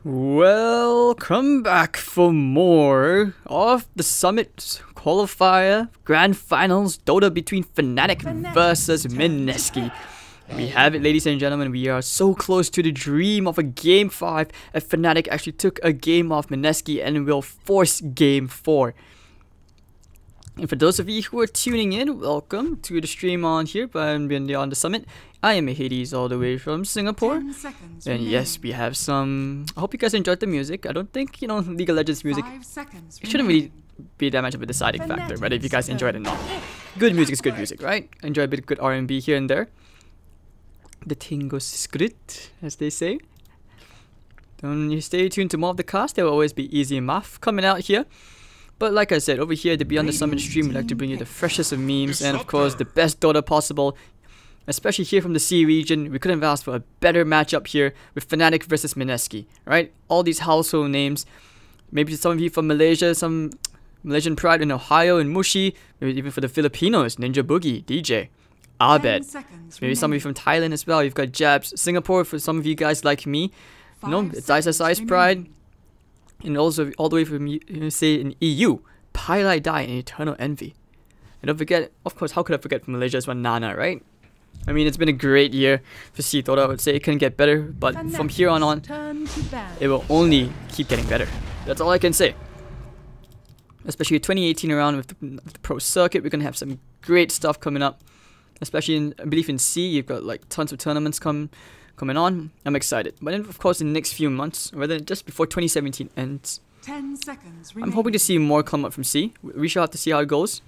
Welcome back for more of the Summit Qualifier Grand Finals Dota between Fnatic versus Mineski. We have it, ladies and gentlemen. We are so close to the dream of a Game 5 as Fnatic actually took a game off Mineski and will force Game 4. And for those of you who are tuning in, welcome to the stream on here on the Summit. I am Hades all the way from Singapore. And yes, we have some... I hope you guys enjoyed the music. I don't think, League of Legends music... It shouldn't really be that much of a deciding factor, but if you guys enjoy it or not. Good music is good music, right? Enjoy a bit of good R&B here and there. The thing goes script, as they say. Don't you stay tuned to more of the cast. There will always be easy math coming out here. But like I said, over here, the Beyond the Summit stream, we like to bring you the freshest of memes and of course the best Dota possible. Especially here from the C region, we couldn't have asked for a better matchup here with Fnatic versus Mineski, right? All these household names. Maybe some of you from Malaysia, some Malaysian pride in Ohio and Mushi. Maybe even for the Filipinos, Ninja Boogie, DJ, Abed. Maybe some of you from Thailand as well. You've got Jabs. Singapore for some of you guys like me. It's ISSI's pride. And also all the way from, say, in EU, Pylai Dai and Eternal Envy. And don't forget, of course, how could I forget from Malaysia as well, Nana, right? I mean, it's been a great year for C Dota. I would say it can get better, but from here on, it will only keep getting better. That's all I can say. Especially 2018 around with the Pro Circuit, we're going to have some great stuff coming up. Especially, I believe in C, you've got like tons of tournaments coming on. I'm excited. But then, of course, in the next few months, rather just before 2017 ends, 10 seconds I'm hoping to see more come up from C. We shall have to see how it goes.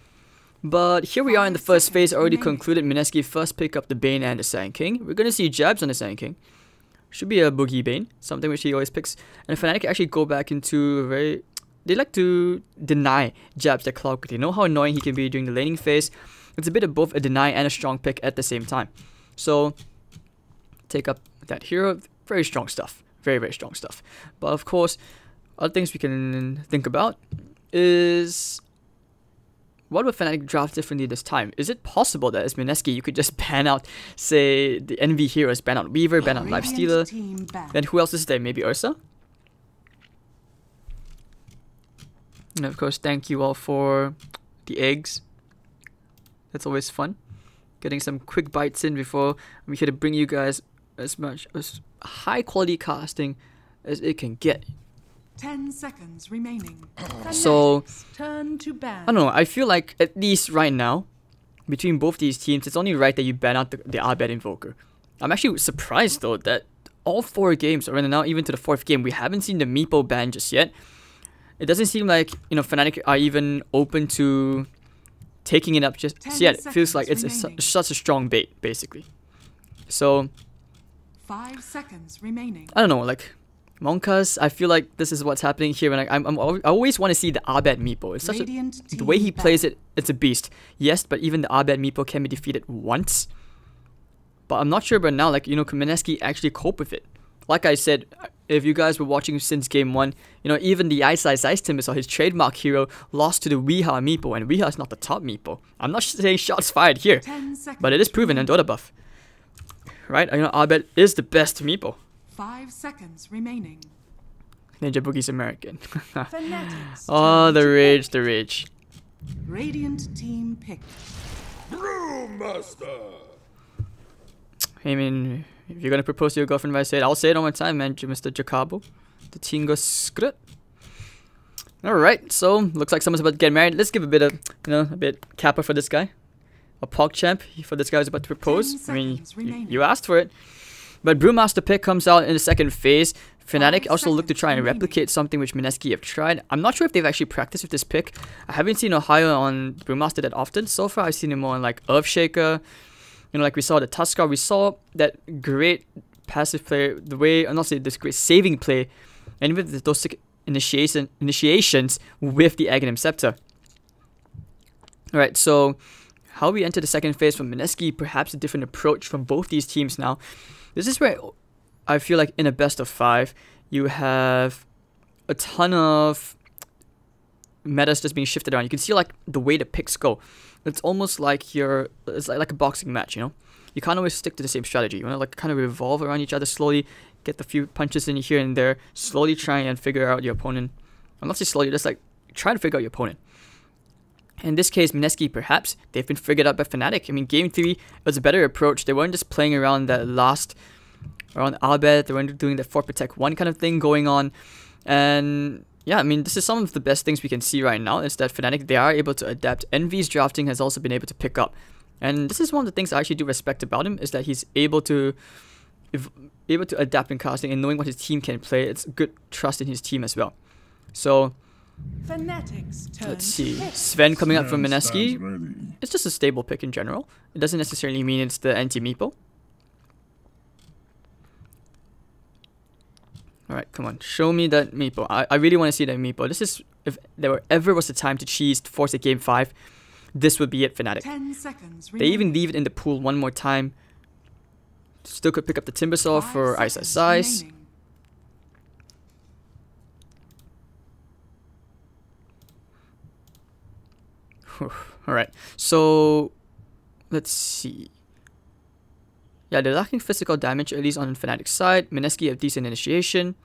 But here we are in the first phase, already concluded. Mineski first pick up the Bane and the Sand King. We're going to see Jabs on the Sand King. Should be a Boogie Bane, something which he always picks. And Fnatic actually go back into they like to deny Jabs the Cloud. They know how annoying he can be during the laning phase. It's a bit of both a deny and a strong pick at the same time. So, take up that hero. Very strong stuff. Very, very strong stuff. But of course, other things we can think about is... what would Fnatic draft differently this time? Is it possible that as Mineski you could just ban out, say, the NV heroes, ban out Weaver, ban out Lifestealer? Then who else is there? Maybe Ursa? And of course, thank you all for the eggs. That's always fun. Getting some quick bites in before I'm here to bring you guys as much as high quality casting as it can get. 10 seconds remaining. So, turn to ban. I don't know, I feel like at least right now, between both these teams, it's only right that you ban out the Abed Invoker. I'm actually surprised though that all 4 games, or now even to the 4th game, we haven't seen the Meepo ban just yet. It doesn't seem like, Fnatic are even open to taking it up just yet. It feels like it's such a strong bait, basically. So, 5 seconds remaining. I don't know, like... Monkas, I feel like this is what's happening here, and I always want to see the Abed Meepo. It's such the way he plays it, it's a beast. Yes, but even the Abed Meepo can be defeated once. But I'm not sure about now, like, can Mineski actually cope with it? Like I said, if you guys were watching since game 1, even the Ice Timber, or his trademark hero, lost to the Weeha Meepo, and Weeha is not the top Meepo. I'm not saying shots fired here, but it is proven in Dota buff. Right? Abed is the best Meepo. 5 seconds remaining. Ninja Boogie's American. Oh, the rage, the rage. Radiant team pick. Brewmaster. I mean, if you're gonna propose to your girlfriend, I say it, I'll say it one more time, man, Mr. Jacobo. The team goes script. Alright, so looks like someone's about to get married. Let's give a bit of, a bit kappa for this guy. A PogChamp for this guy who's about to propose. I mean, you asked for it. But Brewmaster pick comes out in the second phase. Fnatic also look to try and replicate something which Mineski have tried. I'm not sure if they've actually practiced with this pick. I haven't seen Ohio on Brewmaster that often. So far, I've seen him more on like Earthshaker. Like we saw the Tuskar. We saw that great passive play, the way, I'm not saying this great saving play, and with those initiations with the Aghanim Scepter. Alright, so how we enter the second phase from Mineski, perhaps a different approach from both these teams now. This is where I feel like in a best of 5, you have a ton of metas just being shifted around. You can see like the way the picks go. It's almost like it's like a boxing match, You can't always stick to the same strategy. You want to like kind of revolve around each other slowly, get the few punches in here and there, slowly try and figure out your opponent. I'm not saying slowly, just like try to figure out your opponent. In this case, Mineski, perhaps, they've been figured out by Fnatic. I mean, game 3 was a better approach. They weren't just playing around that around Abed, they weren't doing the 4 protect 1 kind of thing going on. And yeah, I mean, this is some of the best things we can see right now, is that Fnatic, they are able to adapt. Envy's drafting has also been able to pick up. And this is one of the things I actually do respect about him, is that he's able to adapt in casting and knowing what his team can play. It's good trust in his team as well. So let's see. Sven coming up from Mineski. It's just a stable pick in general. It doesn't necessarily mean it's the anti-meeple. Alright, come on. Show me that meeple. I really want to see that meeple. This is, if there ever was a time to cheese to force a game 5, this would be it, Fnatic. 10 seconds They even leave it in the pool one more time. Still could pick up the Timbersaw for Ice Ice Ice. Alright, so let's see. Yeah, they're lacking physical damage, at least on Fnatic's side. Mineski have decent initiation.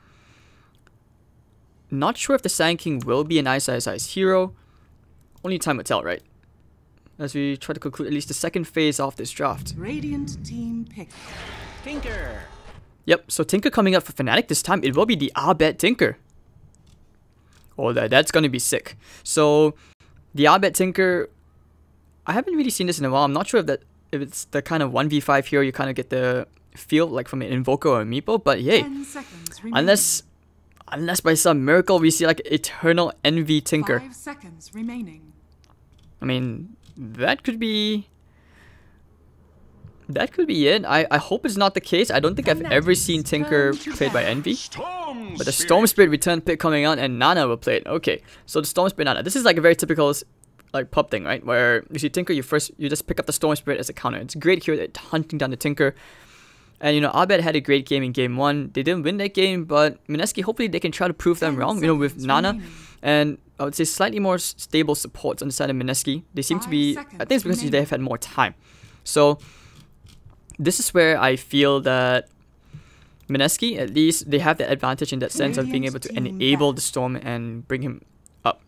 Not sure if the Sand King will be an Ice Ice Ice hero. Only time will tell, right? As we try to conclude at least the second phase of this draft. Radiant team pick. Tinker. Yep, so Tinker coming up for Fnatic this time. It will be the Abed Tinker. Oh, that's gonna be sick. So the Abed Tinker, I haven't really seen this in a while. I'm not sure if it's the kind of 1v5 hero you kind of get the feel like from an Invoker or a Meeple, but hey, unless by some miracle we see like Eternal Envy Tinker. 5 seconds remaining. I mean, that could be it. I hope it's not the case. I don't think I've ever seen Tinker played by Envy. But the Storm Spirit return pick coming out and Nana will play it. Okay, so the Storm Spirit Nana. This is like a very typical like pub thing, right? Where you see Tinker, you just pick up the Storm Spirit as a counter. It's great here at hunting down the Tinker. And you know, Abed had a great game in game 1. They didn't win that game, but Mineski, hopefully they can try to prove them wrong, you know, with Nana. And I would say slightly more stable supports on the side of Mineski. They seem to be, I think it's because they have had more time. So this is where I feel that Mineski, at least, they have the advantage in that sense of being able to enable the Storm and bring him up.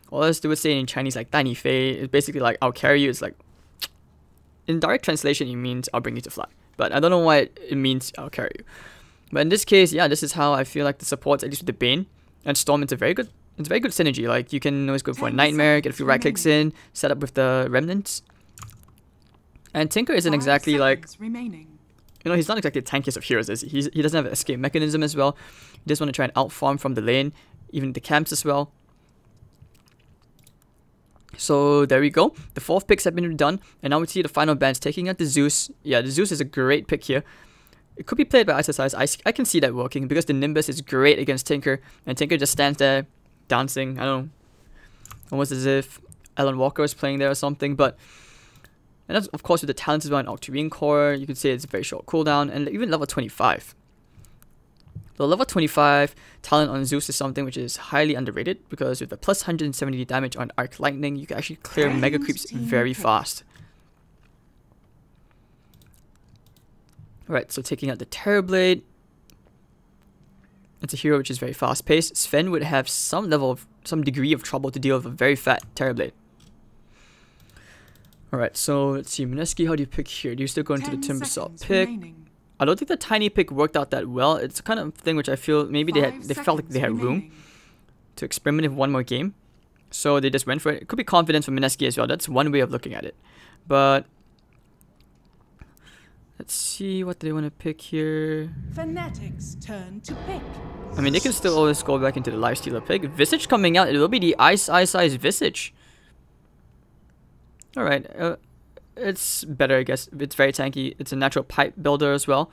Or as they would say in Chinese, like 带你飞, it's basically like, I'll carry you. It's like, in direct translation, it means I'll bring you to fly. But I don't know why it means I'll carry you. But in this case, yeah, this is how I feel like the supports, at least with the Bane and Storm, it's very good synergy. Like, you can always go for a Nightmare, get a few right clicks in, set up with the Remnants. And Tinker isn't exactly like, you know, he's not exactly the tankiest of heroes. He doesn't have an escape mechanism as well. He just want to try and outfarm from the lane, even the camps as well. So there we go. The 4th picks have been done, and now we see the final bands taking out the Zeus. Yeah, the Zeus is a great pick here. It could be played by Ice. I can see that working because the Nimbus is great against Tinker, and Tinker just stands there dancing. I don't know, almost as if Alan Walker was playing there or something. But and that's of course with the talents as well in Octarine Core. You can say it's a very short cooldown, and even level 25. The level 25 talent on Zeus is something which is highly underrated because with the plus 170 damage on Arc Lightning, you can actually clear Mega Creeps very fast. Alright, so taking out the Terrorblade. It's a hero which is very fast paced. Sven would have some degree of trouble to deal with a very fat Terrorblade. Alright, so let's see. Mineski, how do you pick here? Do you still go into the Timbersaw pick? I don't think the tiny pick worked out that well. It's the kind of thing which I feel maybe they felt like they had room to experiment with one more game. So they just went for it. It could be confidence from Mineski as well. That's one way of looking at it. But let's see, what do they want to pick here? Fnatic's turn to pick. I mean, they can still always go back into the Lifestealer pick. Visage coming out. It will be the Ice Visage. Alright, it's better, I guess. It's very tanky. It's a natural pipe builder as well.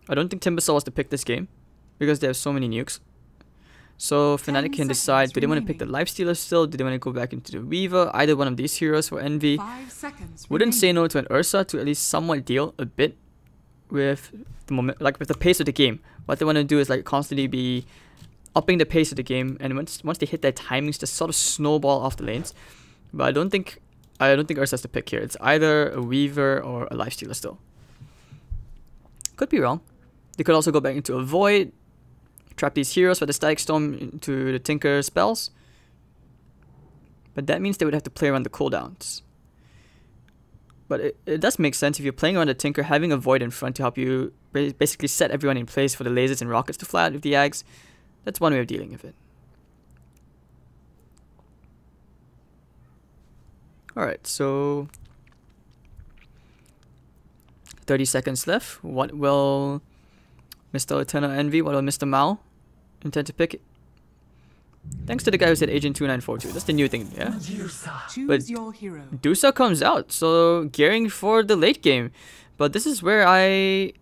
I don't think Timbersaw was to pick this game because they have so many nukes. So Fnatic can decide, do they want to pick the Lifestealer still? Do they want to go back into the Weaver? Either one of these heroes for Envy. Wouldn't say no to an Ursa to at least somewhat deal a bit with the moment, like with the pace of the game. What they want to do is like constantly be upping the pace of the game, and once they hit their timings, just sort of snowball off the lanes. But I don't think Ursa's the pick here. It's either a Weaver or a Lifestealer still. Could be wrong. They could also go back into a Void, trap these heroes for the Static Storm into the Tinker spells. But that means they would have to play around the cooldowns. But it does make sense if you're playing around the Tinker, having a Void in front to help you basically set everyone in place for the lasers and rockets to fly out with the Ags. That's one way of dealing with it. Alright, so 30 seconds left. What will Mr. Eternal Envy, what will Mr. Mao intend to pick? Thanks to the guy who said Agent 2942. That's the new thing, yeah? Choose your hero. Dusa comes out, so gearing for the late game. But this is where I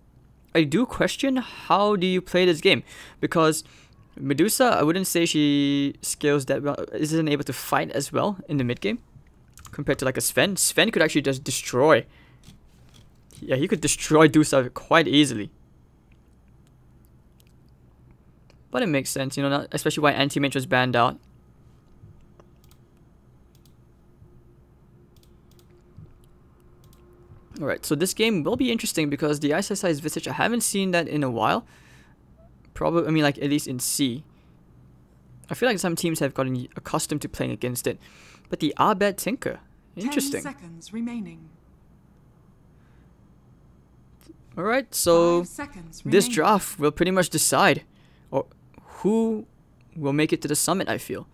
do question, how do you play this game? Because Medusa, I wouldn't say she scales that well, isn't able to fight as well in the mid game compared to like a Sven. Sven could actually just destroy. Yeah, he could destroy Dusa quite easily. But it makes sense, you know, not, especially why Anti-Mage was banned out. Alright, so this game will be interesting because the Ice Visage, I haven't seen that in a while. Probably, I mean, like, at least in C. I feel like some teams have gotten accustomed to playing against it. But the Abed Tinker, interesting. 10 seconds remaining. Alright, so this draft will pretty much decide or who will make it to the summit, I feel.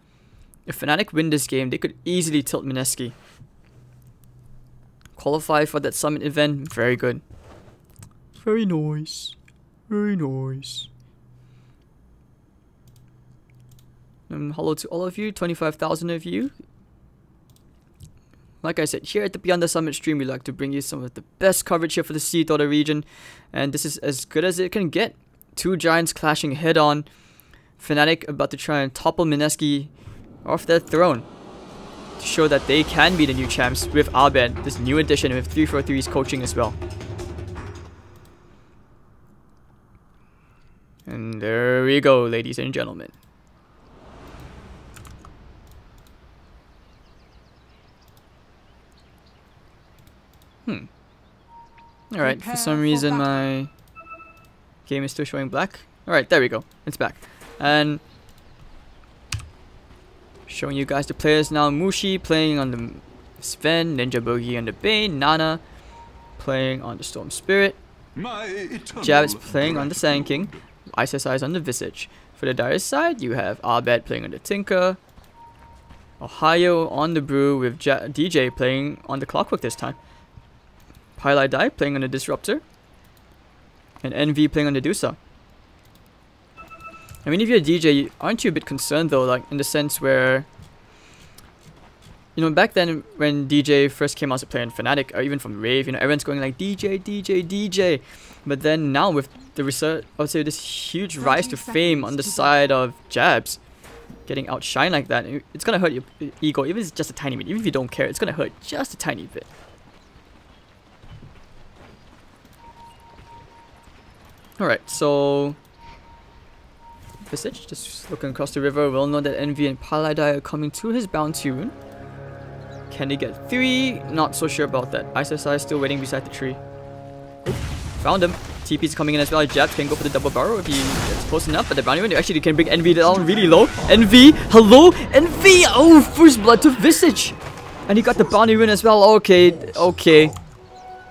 If Fnatic win this game, they could easily tilt Mineski. Qualify for that summit event, very good. Very nice. Very nice. Hello to all of you, 25,000 of you. Like I said, here at the Beyond the Summit stream, we like to bring you some of the best coverage here for the Sea Dota region. And this is as good as it can get. Two giants clashing head on. Fnatic about to try and topple Mineski off their throne. To show that they can be the new champs with Abed, this new addition with 343's coaching as well. And there we go, ladies and gentlemen. Alright, for some reason my game is still showing black. Alright, there we go. It's back. And showing you guys the players now. Mushi playing on the Sven, Ninja Boogie on the Bane, Nana playing on the Storm Spirit, Jabs playing on the Sand King, ISSI's on the Visage. For the Dire side, you have Abed playing on the Tinker, Ohio on the Brew with DJ playing on the Clockwork this time, Pylai Dai playing on the Disruptor, and NV playing on the Dusa. I mean, if you're a DJ, aren't you a bit concerned though, like in the sense where, you know, back then when DJ first came out to play in Fnatic, or even from Rave, you know, everyone's going like DJ, DJ, DJ. But then now with the research, I would say this huge rise to fame on the side of Jabs, getting outshined like that, it's gonna hurt your ego, even if it's just a tiny bit. Even if you don't care, it's gonna hurt just a tiny bit. Alright, so Visage, just looking across the river, we'll know that Envy and Paladai are coming to his bounty rune. Can he get 3? Not so sure about that. ISSI is still waiting beside the tree. Oop, found him. TP's coming in as well. Jabs can go for the double barrel if he gets close enough, but the bounty rune actually can bring Envy down really low. Envy, hello? Envy! Oh, first blood to Visage! And he got the bounty rune as well. Okay, okay.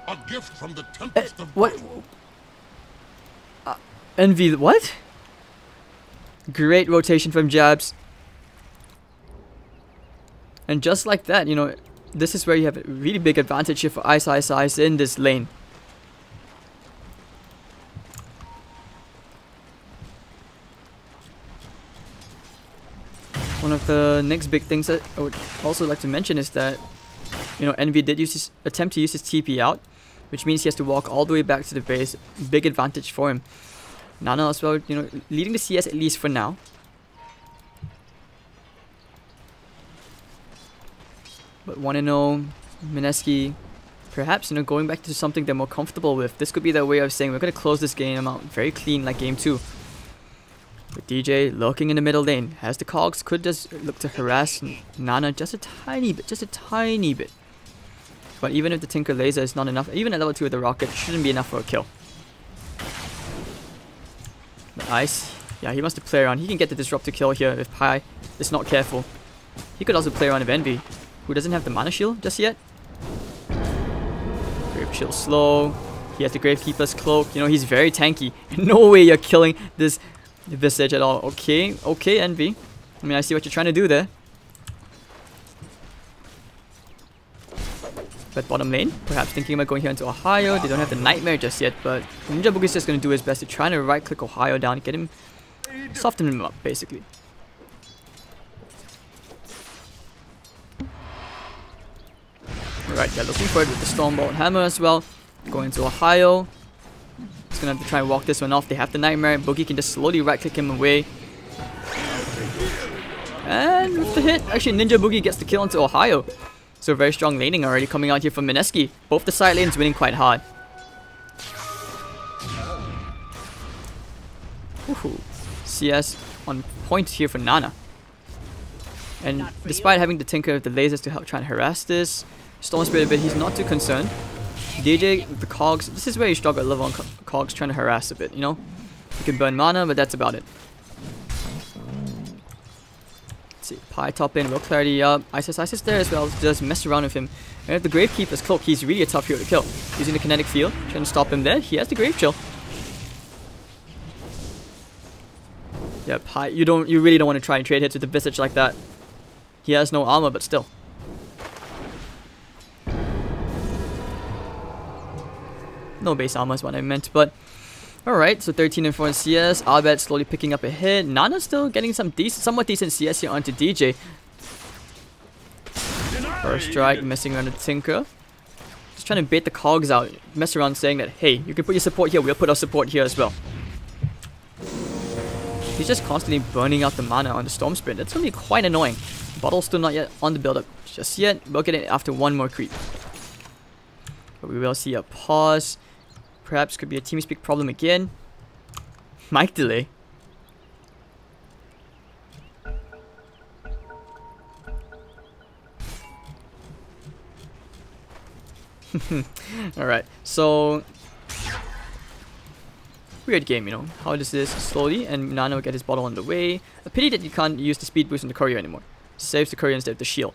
A gift from the tempest of what? Envy, what? Great rotation from Jabs. And just like that, you know, this is where you have a really big advantage here for Ice in this lane. One of the next big things that I would also like to mention is that, you know, Envy did attempt to use his TP out, which means he has to walk all the way back to the base. Big advantage for him. Nana as well, you know, leading the CS at least for now. But 1-0, Mineski, perhaps, you know, going back to something they're more comfortable with. This could be their way of saying, we're going to close this game out very clean like game 2. With DJ lurking in the middle lane, has the cogs, could just look to harass Nana just a tiny bit. But even if the Tinker Laser is not enough, even at level 2 with the Rocket, shouldn't be enough for a kill. Ice. Yeah, he wants to play around. He can get the disruptor kill here if Pi is not careful. He could also play around with Envy, who doesn't have the mana shield just yet. Grave Shield slow. He has the Gravekeeper's cloak. You know, he's very tanky. No way you're killing this Visage at all. Okay, okay, Envy. I mean, I see what you're trying to do there. But bottom lane, perhaps thinking about going here into Ohio. They don't have the Nightmare just yet, but Ninja Boogie's just going to do his best to try to right-click Ohio down, get him, soften him up, basically. Alright, they're looking for it with the Stormbolt Hammer as well. Going into Ohio. He's going to have to try and walk this one off. They have the Nightmare. Boogie can just slowly right-click him away. And with the hit, actually Ninja Boogie gets the kill into Ohio. So very strong laning already coming out here from Mineski. Both the side lanes winning quite hard. Woohoo. CS on point here for Nana. And despite having the Tinker with the lasers to help try and harass this, Storm Spirit a bit, he's not too concerned. DJ with the Cogs, this is where you struggle at level 1 Cogs trying to harass a bit, you know? You can burn mana, but that's about it. Let's see, Pi top lane, will clarity up. Isis there as well, just mess around with him. And with the Gravekeeper's cloak, he's really a tough hero to kill. Using the kinetic field, trying to stop him there. He has the Grave Chill. Yeah, Pi, you really don't want to try and trade hits with the Visage like that. He has no armor, but still. No base armor is what I meant, but alright, so 13 and 4 in CS. Albert slowly picking up a hit. Nana still getting some somewhat decent CS here onto DJ. First strike, messing around with Tinker. Just trying to bait the Cogs out, mess around saying that, hey, you can put your support here, we'll put our support here as well. He's just constantly burning out the mana on the Storm Spirit. That's going to be quite annoying. Bottle's still not yet on the build-up just yet. We'll get it after one more creep. But we will see a pause. Perhaps could be a TeamSpeak problem again. Mic delay. Alright, so weird game, you know. How does this slowly, and Nana will get his bottle on the way. A pity that you can't use the speed boost on the courier anymore. Saves the courier instead of the shield.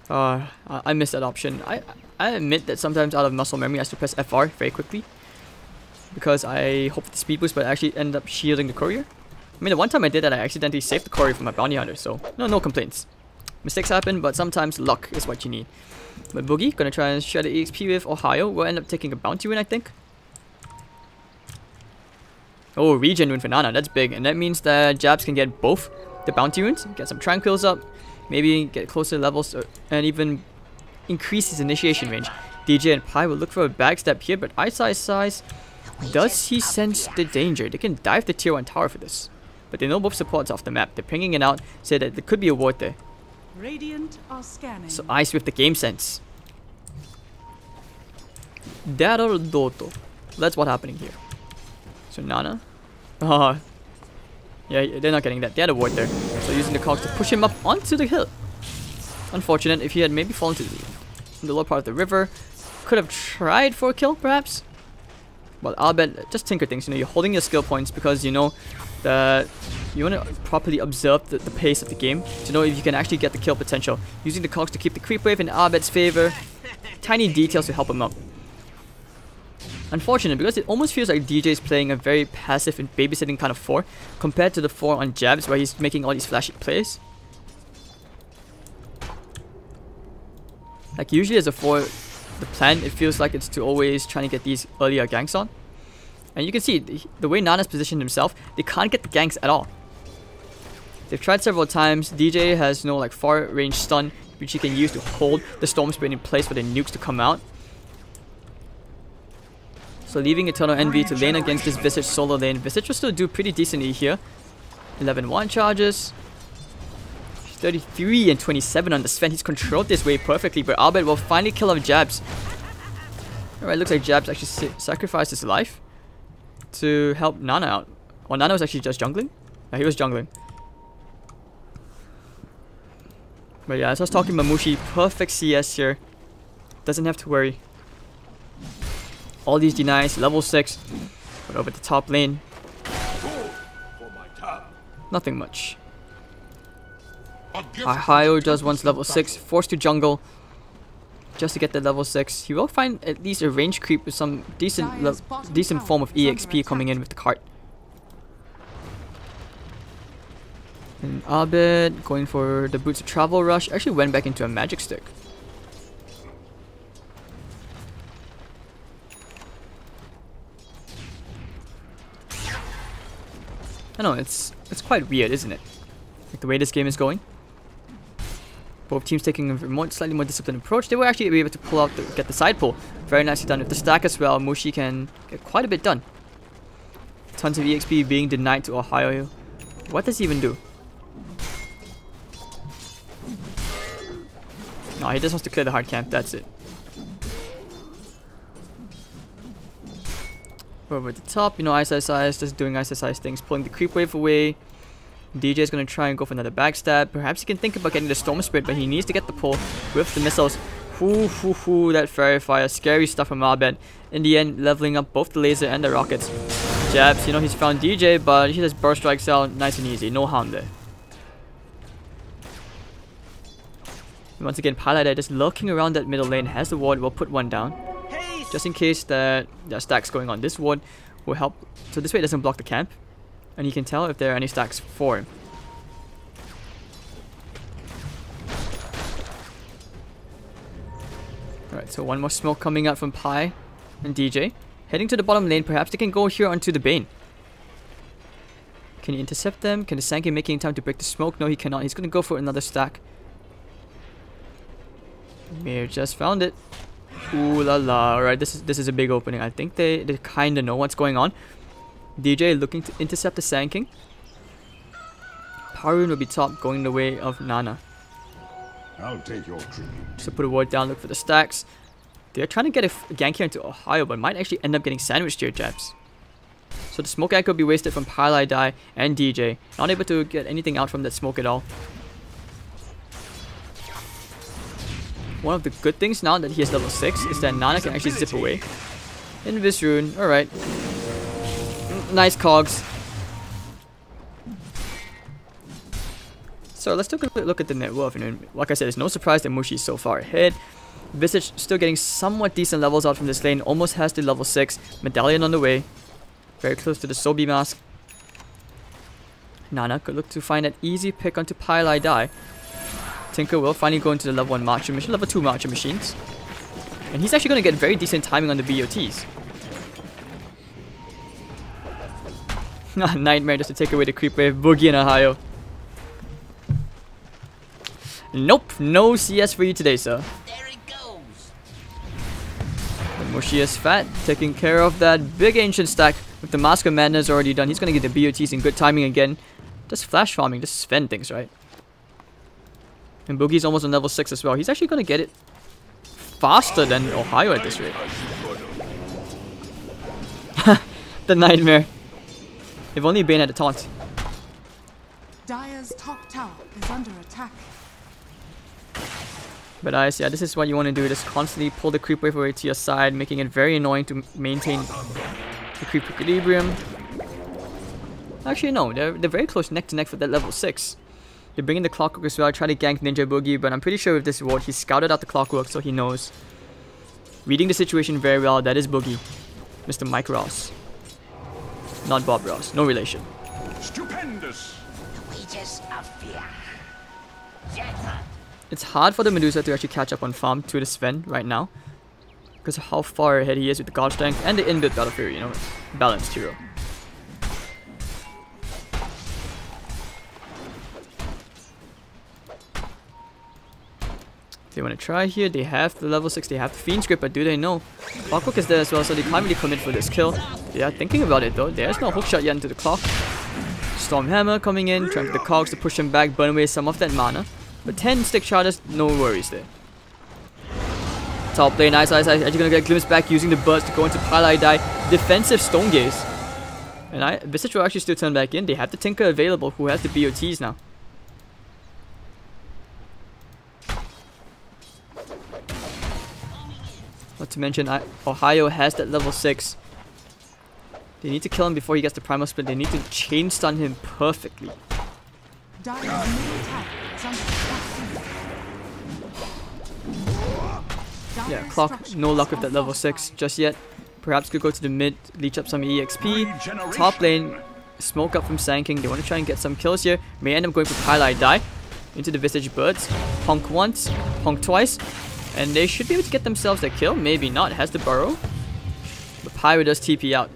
I miss that option. I admit that sometimes out of muscle memory I have to press FR very quickly because I hope for the speed boost, but I actually end up shielding the courier. I mean, the one time I did that, I accidentally saved the courier from my bounty hunter, so no complaints. Mistakes happen, but sometimes luck is what you need. But Boogie, gonna try and share the EXP with Ohio. We'll end up taking a bounty win, I think. Oh, regen win for Nana, that's big, and that means that Jabs can get both the bounty runes, get some tranquils up, maybe get closer levels, and even increase his initiation range. DJ and Pi will look for a backstep here, but Ice, does he sense the danger? They can dive the tier 1 tower for this. But they know both supports off the map. They're pinging it out, say that there could be a ward there. Radiant are scanning. So Ice with the game sense. Daryl Doto. That's what's happening here. So Nana. Yeah, they're not getting that. They had a ward there. So using the cogs to push him up onto the hill. Unfortunate. If he had maybe fallen to the lower part of the river, could have tried for a kill, perhaps. Well, I'll bet just tinker things. You know, you're holding your skill points because you know that you want to properly observe the pace of the game to know if you can actually get the kill potential. Using the cogs to keep the creep wave in Abed's favor. Tiny details to help him up. Unfortunate because it almost feels like DJ is playing a very passive and babysitting kind of 4 compared to the 4 on Jabs where he's making all these flashy plays. Like usually as a 4, the plan, it feels like it's to always trying to get these earlier ganks on. And you can see the way Nana's positioned himself, they can't get the ganks at all. They've tried several times. DJ has no like far range stun which he can use to hold the Storm Spirit in place for the nukes to come out. So leaving Eternal Envy to lane against this Visage solo lane. Visage will still do pretty decently here. 11-1 charges. 33 and 27 on the Sven. He's controlled this wave perfectly, but Albert will finally kill off Jabs. Alright, looks like Jabs actually sacrificed his life to help Nana out. Well, Nana was actually just jungling. Yeah, he was jungling. But yeah, as I was talking about Mushi, perfect CS here. Doesn't have to worry. All these denies, level 6. But over the top lane. Nothing much. A gift Ohio does once level 6, forced to jungle just to get the level 6. He will find at least a range creep with some decent form of EXP coming in with the cart. And Abed going for the Boots of Travel Rush. Actually went back into a magic stick. I know, it's quite weird, isn't it? Like the way this game is going. Both teams taking a slightly more disciplined approach. They were actually able to pull out, get the side pull. Very nicely done with the stack as well. Mushi can get quite a bit done. Tons of EXP being denied to Ohio. What does he even do? No, he just wants to clear the hard camp, that's it. Over at the top, you know, ISIS just doing ISIS things, pulling the creep wave away. DJ is going to try and go for another backstab. Perhaps he can think about getting the Storm Spirit, but he needs to get the pull with the missiles. That Fairy Fire, scary stuff from Abed. In the end, leveling up both the laser and the rockets. Jabs, you know, he's found DJ, but he just burst strikes out nice and easy, no harm there. Once again, Paladin just lurking around that middle lane, has the ward, will put one down. Just in case that there are stacks going on. This ward will help, so this way it doesn't block the camp. And he can tell if there are any stacks for him. Alright, so one more smoke coming out from Pi and DJ. Heading to the bottom lane, perhaps they can go here onto the Bane. Can he intercept them? Can the Sankey making time to break the smoke? No, he cannot. He's going to go for another stack. Mir just found it. Ooh la la. Alright, this is a big opening. I think they kinda know what's going on. DJ looking to intercept the Sanking. Parun will be top, going the way of Nana. I'll take your tribute. So put a ward down, look for the stacks. They're trying to get a gank here into Ohio, but might actually end up getting sandwiched here, Jabs. So the smoke anchor will be wasted from Parlai and DJ. Not able to get anything out from that smoke at all. One of the good things now that he has level 6 is that Nana can actually zip away. Invis Rune, alright. Nice cogs. So let's take a look at the net worth. And like I said, it's no surprise that Mushi is so far ahead. Visage still getting somewhat decent levels out from this lane. Almost has the level 6. Medallion on the way. Very close to the Sobi mask. Nana could look to find an easy pick onto Pile Die. Tinker will finally go into the level 1 Marcher Machine, level 2 Marcher Machines. And he's actually going to get very decent timing on the BOTs. Nightmare just to take away the creep wave. Boogie in Ohio. Nope, no CS for you today, sir. There it goes. Mushi is fat, taking care of that big ancient stack with the Mask of Madness already done. He's going to get the BOTs in good timing again. Just flash farming, just Sven things, right? And Boogie's almost on level 6 as well. He's actually going to get it faster than Ohio at this rate. The Nightmare. If only Bane had a taunt. Dire's top tower is under attack. But yeah, this is what you want to do. Just constantly pull the creep wave away to your side, making it very annoying to maintain the creep equilibrium. Actually, no, they're very close neck to neck for that level 6. They're bringing the Clockwork as well, try to gank Ninja Boogie, but I'm pretty sure with this ward, he scouted out the Clockwork, so he knows. Reading the situation very well, that is Boogie. Mr. Mike Ross. Not Bob Ross, no relation. Stupendous. The wages of fear. It's hard for the Medusa to actually catch up on farm to the Sven right now. Because of how far ahead he is with the God Strength and the inbuilt Battle Fury, you know, balanced hero. They want to try here, they have the level 6, they have the Fiend's Grip, but do they know? Clockwork is there as well, so they can't really commit for this kill. They are thinking about it though, there's no hookshot yet into the clock. Storm Hammer coming in, trying to the cogs to push him back, burn away some of that mana. But 10 stick charges, no worries there. Top lane, nice, actually gonna get glimpse back using the burst to go into Palai Die. Defensive Stone Gaze. And Visage will actually still turn back in, they have the Tinker available who has the BOTs now. Not to mention, Ohio has that level 6. They need to kill him before he gets the Primal Split. They need to chain stun him perfectly. Dire's middle tower is under attack. Yeah, Dire's Clock, structures no luck with are that level 6 just yet. Perhaps could go to the mid, leech up some EXP. Top lane, smoke up from Sand King. They want to try and get some kills here. May end up going for Pylai Die into the Visage Birds. Punk once, Punk twice. And they should be able to get themselves a kill. Maybe not. Has the burrow. But Pyro does TP out.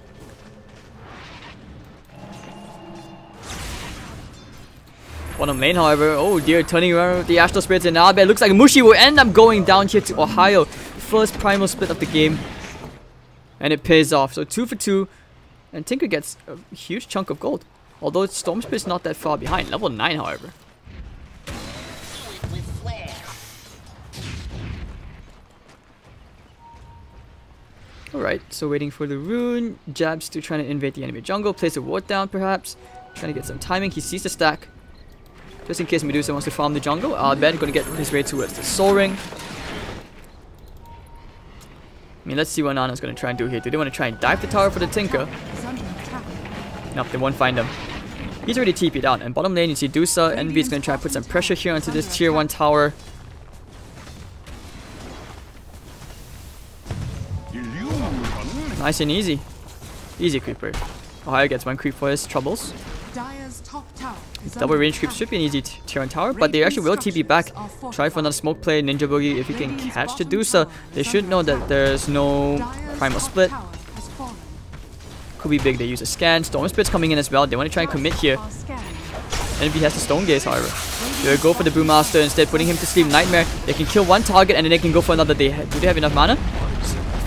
Bottom lane, however, oh dear, turning around with the Astral Spirits and Albert. Looks like Mushi will end up going down here to Ohio. First primal split of the game. And it pays off. So 2 for 2. And Tinker gets a huge chunk of gold. Although Storm Spirit's not that far behind. Level 9, however. Do it with flair. Alright, so waiting for the rune. Jab's still trying to invade the enemy jungle. Plays a ward down, perhaps. Trying to get some timing. He sees the stack. Just in case Medusa wants to farm the jungle. Albert going to get his way towards the Soul Ring. I mean, let's see what Nana's going to try and do here. Do they want to try and dive the tower for the Tinker? is under attack. Nope, they won't find him. He's already TP'd out. And bottom lane, you see Dusa. Envy is going to try and put some pressure here onto this tier 1 tower. Illusion. Nice and easy. Easy creeper. Ohio gets 1 creep for his troubles. Dire's top tower is Double under range creep attack. should be an easy tier 1 tower, but they actually will TP back. Try for another smoke play, Ninja Boogie. If you can catch the Dusa, they should know that there's no Dire's primal top split. tower has fallen. Could be big. They use a scan. Storm Spirit's coming in as well. They want to try and commit here. Are scanned. Envy has the Stone Gaze, however. They'll go for the Brewmaster instead, putting him to sleep. Nightmare. They can kill 1 target and then they can go for another. Do they have enough mana?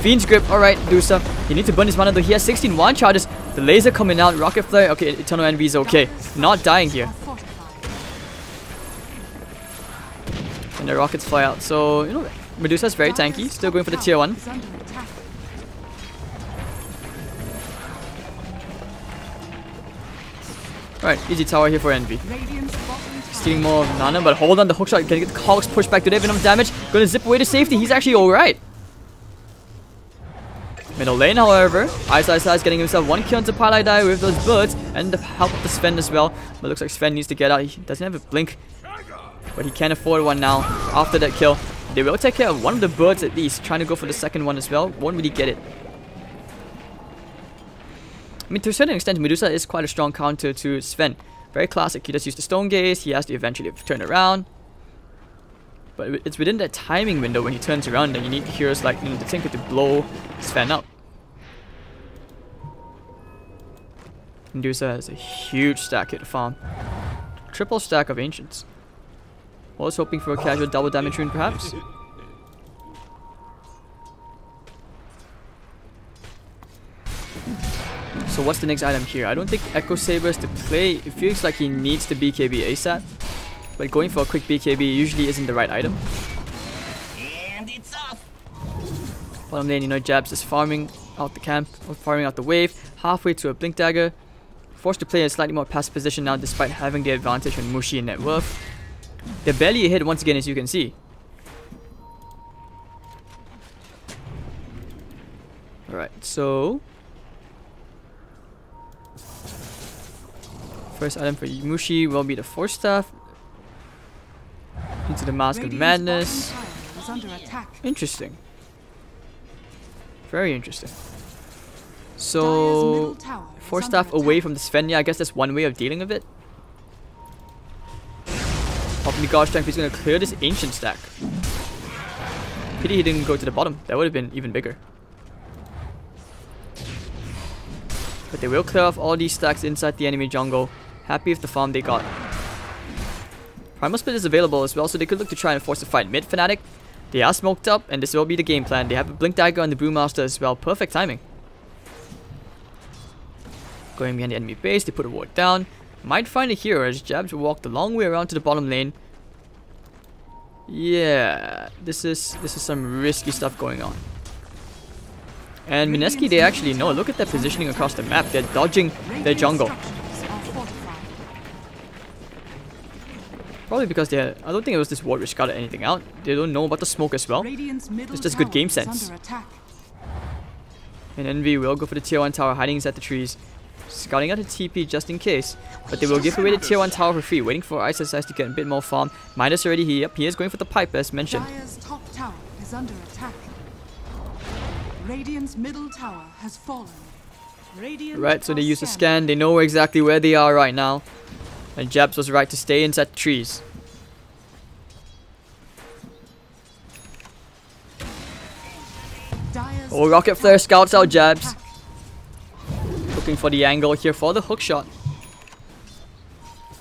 Fiend's Grip. Alright, Dusa. He needs to burn his mana though. He has 16 1 charges. The laser coming out. Rocket Flare. Okay, Eternal Envy is okay. Not dying here. Are fortified. And the rockets fly out. So, you know, Medusa's very tanky. Still going for the tier 1. Is under attack. Alright, easy tower here for Envy. Radiant's bottom tower Stealing more of Nana, but hold on, the hookshot. Gonna get the cogs pushed back. Do they have enough damage? Gonna zip away to safety. He's actually alright. Middle lane, however, Ice is getting himself 1 kill into Pylai Die with those birds and the help of the Sven as well. But looks like Sven needs to get out. He doesn't have a blink, but he can't afford one now after that kill. They will take care of one of the birds at least, trying to go for the second one as well. Won't really get it. I mean, to a certain extent, Medusa is quite a strong counter to Sven. Very classic. He just used the Stone Gaze. He has to eventually turn around. But it's within that timing window when he turns around that you need heroes like the Tinker to blow Sven up. Medusa has a huge stack here to farm. Triple stack of Ancients. Was hoping for a casual double damage rune perhaps. So what's the next item here? I don't think Echo Saber is to play. It feels like he needs the BKB ASAP. But going for a quick BKB usually isn't the right item. And it's off. Bottom lane, you know, Jabs is farming out the camp, or farming out the wave, halfway to a Blink Dagger. Forced to play a slightly more passive position now despite having the advantage on Mushi and net worth. They're barely a hit once again, as you can see. Alright, so first item for Mushi will be the Force Staff. Into the Mask of Radiant's Madness. bottom tower is under attack. Interesting. Very interesting. Dire's So, middle tower is Force under Staff away attack. from the Sven. Yeah, I guess that's one way of dealing with it. Popping the God Strength, he's going to clear this Ancient stack. Pity he didn't go to the bottom. That would have been even bigger. But they will clear off all these stacks inside the enemy jungle. Happy with the farm they got. Primal Split is available as well, so they could look to try and force a fight mid Fnatic. They are smoked up, and this will be the game plan. They have a Blink Dagger on the Brewmaster as well. Perfect timing. Going behind the enemy base, they put a ward down. Might find a hero as Jabs will walk the long way around to the bottom lane. Yeah, this is some risky stuff going on. And Mineski, they actually know. Look at their positioning across the map. They're dodging their jungle. Structures are fortified. Probably because they're... I don't think it was this ward which scouted anything out. They don't know about the smoke as well. Radiant's middle It's just good tower game is sense. under attack. And Envy will go for the tier 1 tower, hiding inside the trees. scouting out a TP just in case. But they will give away the tier 1 tower for free, waiting for Ice Size to get a bit more farm. Midas already here. Yep, he is going for the pipe as mentioned. Dire's top tower is under attack. Radiant's middle tower has fallen. Radiant Right, so they are use the scanning. scan. They know exactly where they are right now. And Jabs was right to stay inside the trees. Dire's Oh, Rocket top Flare tower scouts is out under Jabs. attack. Looking for the angle here for the hook shot.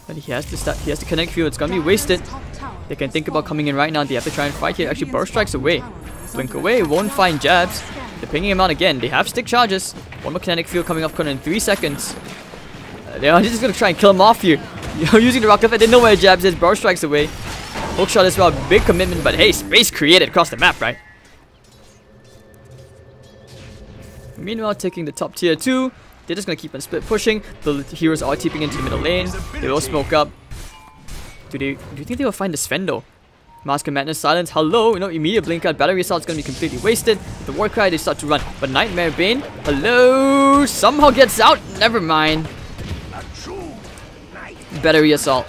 But he has to start. He has to connect field. It's gonna be wasted. Dire's top tower They can has think about fallen. coming in right now. They have to try and fight here. Actually, burst strikes Radiant's away. bottom tower is Blink under away. attack. Won't find Jabs. They're pinging him out again. They have stick charges. One more kinetic field coming up in 3 seconds. They're just gonna try and kill him off here. Using the rocket, they know where Jabs is. Burst strikes away. Hook shot as well. Big commitment, but hey, space created across the map, right? Meanwhile, taking the top tier 2. They're just gonna keep on split pushing. The heroes are TPing into the middle lane. They will smoke up. Do you think they will find the Sven though? Mask of Madness, Silence, hello, immediate blink out, Battery Assault's gonna be completely wasted. The War Cry, they start to run, but Nightmare Bane, hello, somehow gets out, never mind. Battery Assault.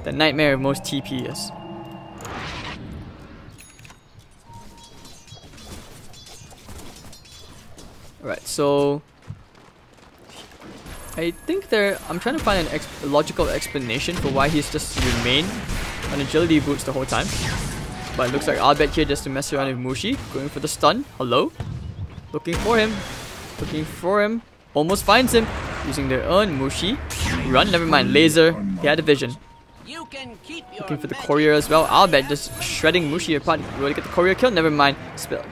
The nightmare of most TPs. Alright, so I think I'm trying to find a logical explanation for why he's just remained on agility boots the whole time. But it looks like Albert here just to mess around with Mushi. Going for the stun. Hello? Looking for him. Looking for him. Almost finds him. Using their own Mushi. Run, never mind. Laser. He had a vision. You can keep your Looking for the magic. courier as well. Albert just shredding Mushi apart. Will he get the courier kill? Never mind. Spill.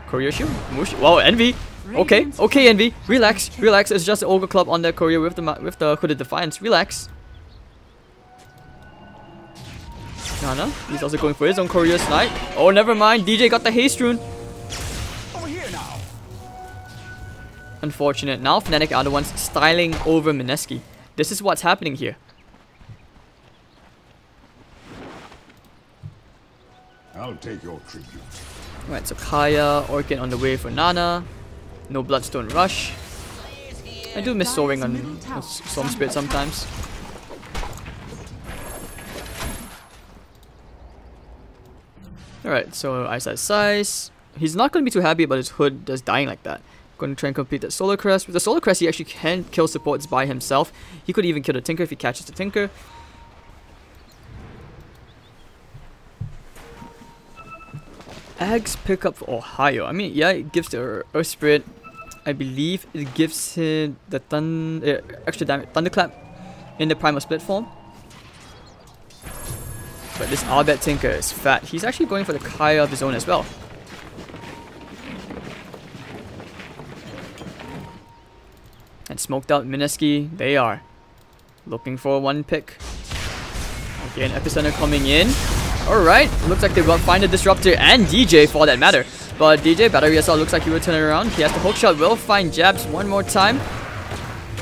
Courier shield? Mushi. Wow, Envy. Okay, okay, Envy. Relax, relax. It's just the Ogre Club on that courier with the Hooded Defiance. Relax. Nana, he's also going for his own courier snipe. Oh, never mind. DJ got the haste rune. Over here now. Unfortunate. Now Fnatic are the ones styling over Mineski. This is what's happening here. I'll take your tribute. Right, so Kaya, Orchid on the way for Nana. No Bloodstone Rush. I do miss soaring on Storm Spirit sometimes. Alright, so Ice Size. He's not going to be too happy about his hood just dying like that. Going to try and complete that Solar Crest. With the Solar Crest, he actually can kill supports by himself. He could even kill the Tinker if he catches the Tinker. Ags pick up for Ohio. I mean, yeah, it gives the Earth Spirit. I believe it gives him the extra damage, Thunderclap in the Primal Split form. But this Albert Tinker is fat. He's actually going for the Kaya of his own as well. And smoked out Mineski, they are looking for one pick. Again, Epicenter coming in. Alright, looks like they will find a Disruptor and DJ for that matter. But DJ, Battery Assault looks like he will turn it around. He has the hook shot, will find Jabs one more time.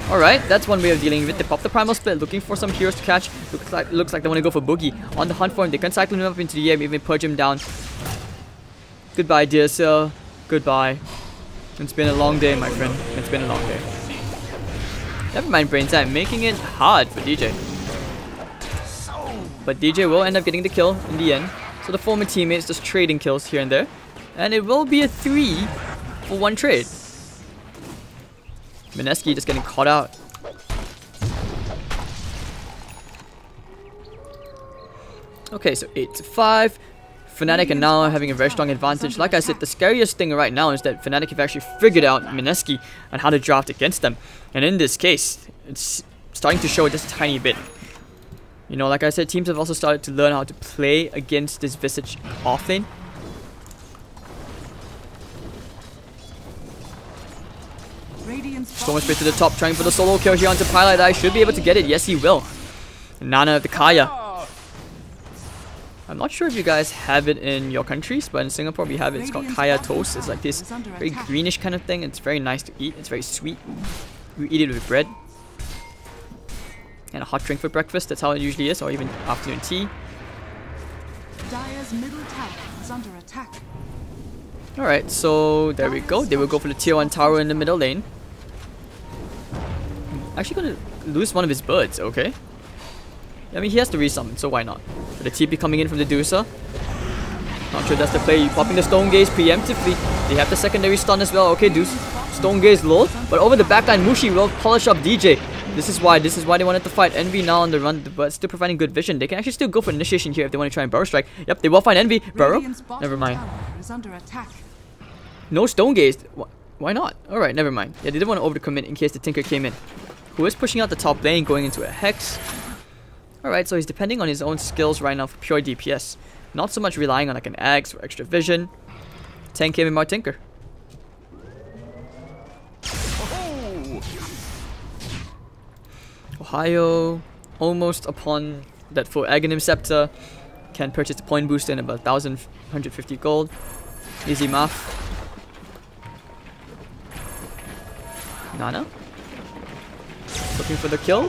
Alright, that's one way of dealing with it. They pop the Primal Split, looking for some heroes to catch. Looks like they want to go for Boogie. On the hunt for him, they can cycle him up into the air, even purge him down. Goodbye, DSL. Goodbye. It's been a long day, my friend. It's been a long day. Never mind Brain Time, making it hard for DJ. But DJ will end up getting the kill in the end. So the former teammates just trading kills here and there. And it will be a 3 for one trade. Mineski just getting caught out. Okay, so 8-5. Fnatic are now having a very strong advantage. Like I said, the scariest thing right now is that Fnatic have actually figured out Mineski and how to draft against them. And in this case, it's starting to show just a tiny bit. You know, like I said, teams have also started to learn how to play against this Visage offlane. So much straight to the top, trying for the solo kill here onto Pilot Eye. Should be able to get it. Yes, he will. Nana of the Kaya. I'm not sure if you guys have it in your countries, but in Singapore we have it. It's called Kaya Toast. It's like this very greenish kind of thing. It's very nice to eat. It's very sweet. We eat it with bread. And a hot drink for breakfast. That's how it usually is. Or even afternoon tea. Dire's middle tower is under attack. Alright, so there we go. They will go for the tier 1 tower in the middle lane. Actually gonna lose one of his birds, okay. I mean, he has to resummon, so why not? But the TP coming in from the Dusa. Not sure that's the play. Popping the Stone Gaze preemptively. They have the secondary stun as well. Okay, Deuce. Stone Gaze low. But over the backline, Mushi will polish up DJ. This is why they wanted to fight. Envy now on the run, but still providing good vision. They can actually still go for initiation here if they want to try and Burrow Strike. Yep, they will find Envy. Burrow? Never mind. No Stone Gaze. Why not? Alright, never mind. Yeah, they didn't want to overcommit in case the Tinker came in. Who is pushing out the top lane, going into a Hex. Alright, so he's depending on his own skills right now for pure DPS. Not so much relying on like an Axe or extra vision. 10k with more Tinker. Ohio, almost upon that full Aghanim Scepter. Can purchase the point booster in about 1,150 gold. Easy math. Nana? Looking for the kill.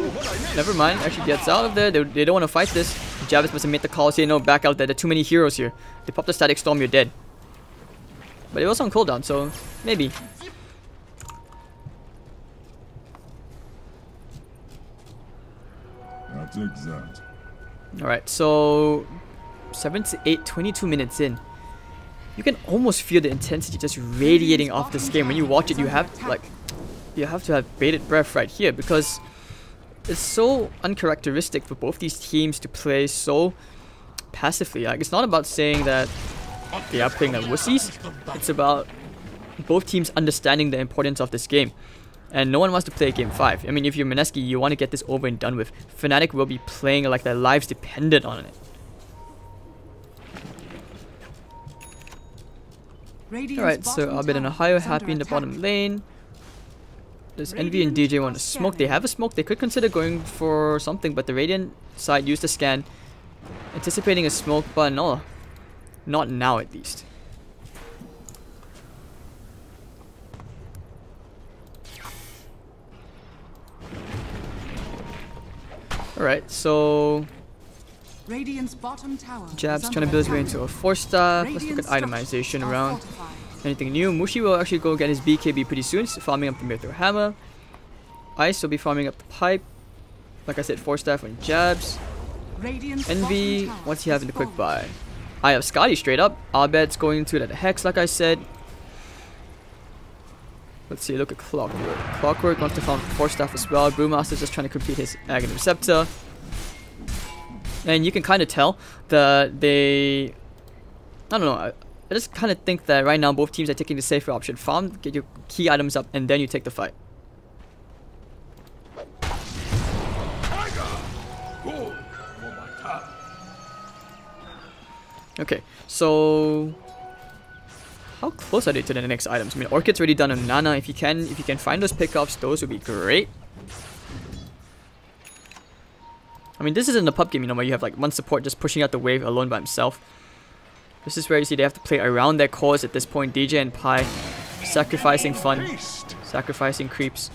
Never mind, actually gets out of there. They don't want to fight this. Javis must have made the calls here. No, back out there. There are too many heroes here. They pop the Static Storm, you're dead. But it was on cooldown, so maybe. I'll take that. Alright, so 7 to 8, 22 minutes in. You can almost feel the intensity just radiating off this game. When you watch it, you have to have bated breath right here, because it's so uncharacteristic for both these teams to play so passively. Like, it's not about saying that they are playing like wussies. It's about both teams understanding the importance of this game. And no one wants to play game 5. I mean, if you're Mineski, you want to get this over and done with. Fnatic will be playing like their lives depended on it. Alright, so Abed and Ohio happy in the bottom lane. Does Envy and DJ want to smoke? They have a smoke. They could consider going for something, but the Radiant side used the scan, anticipating a smoke, but no. Not now, at least. Alright, so Jab's trying to build his way into a 4-star. Let's look at itemization around. Anything new? Mushi will actually go get his BKB pretty soon. He's farming up the Mythril Hammer. Ice will be farming up the Pipe. Like I said, 4-star from Jabs. Envy, what's he having the quick buy? I have Scotty straight up. Abed's going to that Hex, like I said. Let's see, look at Clockwork. Clockwork wants to farm 4-star as well. Brewmaster's just trying to complete his Aghanim Scepter. And you can kind of tell that they... I don't know. I just kind of think that right now both teams are taking the safer option. Farm, get your key items up, and then you take the fight. Okay, so how close are they to the next items? I mean, Orchid's already done on Nana. If you can find those pickups, those would be great. I mean, this isn't a pub game, you know, where you have like one support just pushing out the wave alone by himself. This is where you see they have to play around their cores at this point. DJ and Pi sacrificing fun, sacrificing creeps.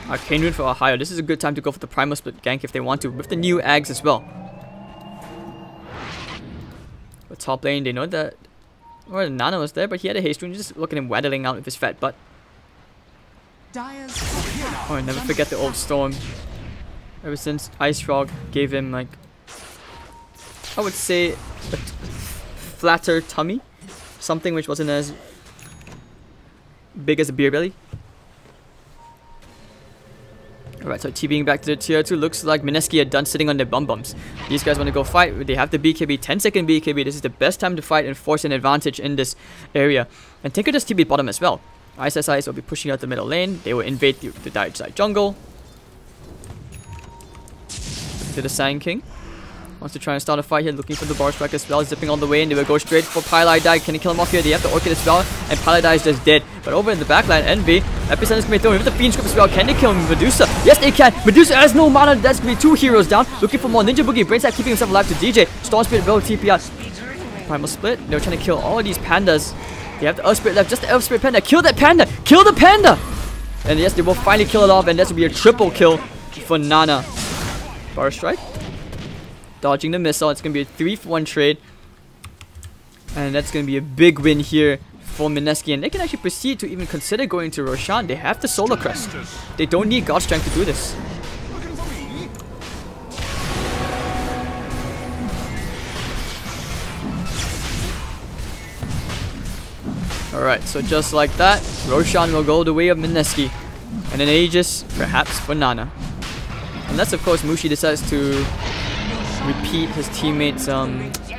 Arcane Rune for Ohio. This is a good time to go for the Primal Split gank if they want to, with the new Ags as well. But top lane, they know that... Well, Nana was there, but he had a haste rune. Just look at him waddling out with his fat butt. Oh, never forget the old Storm. Ever since Ice Frog gave him, like... I would say a flatter tummy. Something which wasn't as big as a beer belly. Alright, so TBing back to the tier 2. Looks like Mineski are done sitting on their bum-bums. These guys want to go fight. They have the BKB, 10-second BKB. This is the best time to fight and force an advantage in this area. And Tinker just TB bottom as well. ISSIs will be pushing out the middle lane. They will invade the Dire side jungle. To the Sand King. Wants to try and start a fight here, looking for the bar strike as well, zipping all the way in. They will go straight for Pylai. Can he kill him off here? They have the Orchid as well, and Pylai is just dead. But over in the backline, Envy, Epicenter's gonna be thrown with the Fiend Script as well. Can they kill Medusa? Yes, they can. Medusa has no mana. That's gonna be 2 heroes down. Looking for more. Ninja Boogie, Brainside keeping himself alive to DJ. Storm Spirit will TP out. Primal Split. They're trying to kill all of these pandas. They have the Earth Spirit left, just the Earth Spirit Panda. Kill that panda! Kill the panda! And yes, they will finally kill it off, and that's gonna be a triple kill for Nana. Bar strike. Dodging the missile. It's going to be a 3-for-1 trade. And that's going to be a big win here for Mineski, and they can actually proceed to even consider going to Roshan. They have the Solar Crest. They don't need God Strength to do this. Alright, so just like that, Roshan will go the way of Mineski. And then Aegis, perhaps for Nana. Unless, of course, Mushi decides to repeat his teammate's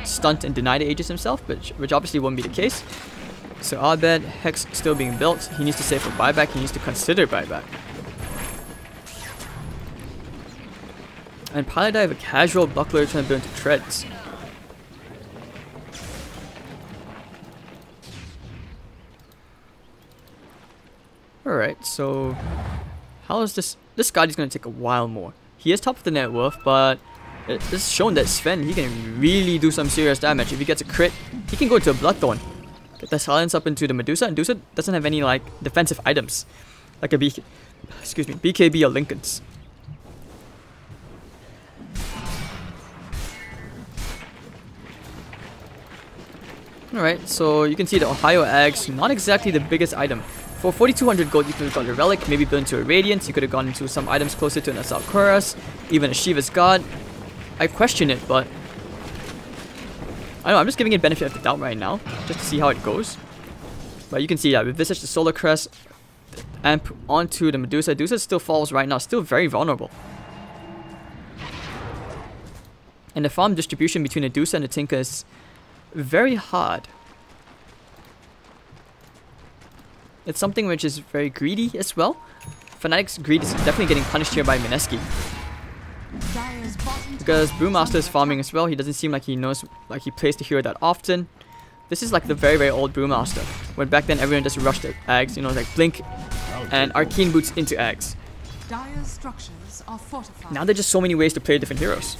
stunt and deny the Aegis himself, which obviously won't be the case. So Abed, Hex still being built. He needs to save for buyback. He needs to consider buyback. And Pilot Dive, a casual buckler trying to build into treads. Alright, so how is this? This guy is going to take a while more. He is top of the net worth, but it's shown that Sven, he can really do some serious damage. If he gets a crit, he can go into a Bloodthorn. Get the silence up into the Medusa, and Medusa doesn't have any like defensive items, like a BKB or Lincoln's. Alright, so you can see the Ohio Eggs, not exactly the biggest item. For 4,200 gold, you could have got a Relic, maybe built into a Radiance, you could have gone into some items closer to an Assault Cuirass, even a Shiva's God. I question it, but I don't know, I'm just giving it benefit of the doubt right now, just to see how it goes. But you can see that we Visage the Solar Crest, amp onto the Medusa. Medusa still falls right now, still very vulnerable. And the farm distribution between the Medusa and the Tinker is very hard. It's something which is very greedy as well. Fnatic's greed is definitely getting punished here by Mineski. Because Brewmaster is farming as well. He doesn't seem like he knows, like he plays the hero that often. This is like the very, very old Brewmaster. When back then everyone just rushed at Ags, you know, like Blink and Arcane Boots into Ags. Now there's just so many ways to play different heroes.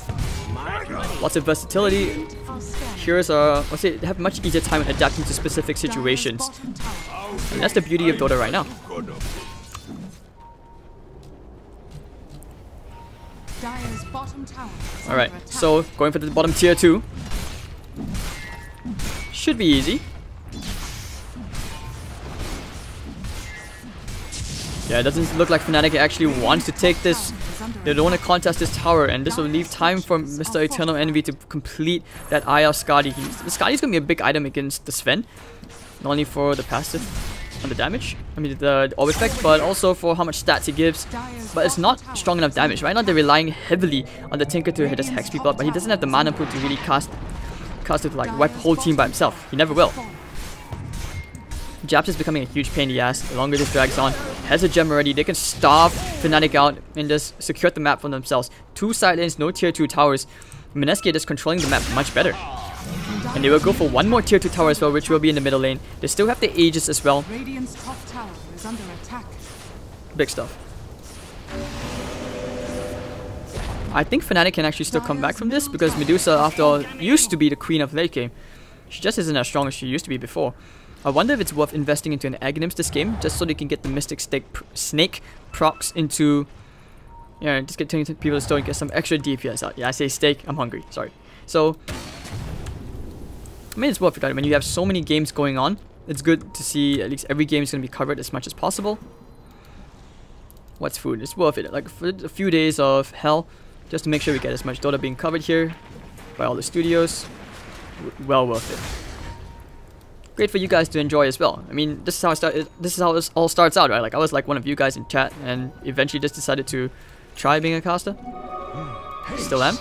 Lots of versatility. Heroes are, let's say, they have much easier time adapting to specific situations. And that's the beauty of Dota right now. Alright, so going for the bottom tier 2. Should be easy. Yeah, it doesn't look like Fnatic actually wants to take this. They don't want to contest this tower, and this will leave time for Mr. Eternal Envy to complete that Eye of Skadi. The Skadi is going to be a big item against the Sven. Not only for the passive on the damage, I mean the orb effect, but also for how much stats he gives. But it's not strong enough damage. Right now they're relying heavily on the Tinker to just hex people up, but he doesn't have the mana pool to really cast it to like wipe the whole team by himself. He never will. Japs is becoming a huge pain in the ass the longer this drags on. Has a gem already, they can starve Fnatic out and just secure the map for themselves. 2 side lanes, no tier 2 towers. Mineski is controlling the map much better. And they will go for one more tier 2 tower as well, which will be in the middle lane. They still have the Aegis as well. Big stuff. I think Fnatic can actually still come back from this, because Medusa, after all, used to be the queen of late game. She just isn't as strong as she used to be before. I wonder if it's worth investing into an Aghanims this game, just so they can get the Mystic Snake procs into... Yeah, just get people to store and get some extra DPS out. Yeah, I say steak, I'm hungry, sorry. So, I mean, it's worth it. When you have so many games going on, it's good to see at least every game is going to be covered as much as possible. What's food? It's worth it. Like, for a few days of hell, just to make sure we get as much Dota being covered here by all the studios. Well worth it. Great for you guys to enjoy as well. I mean, this is how this all starts out, right? Like, I was like one of you guys in chat, and eventually just decided to try being a caster. Still am.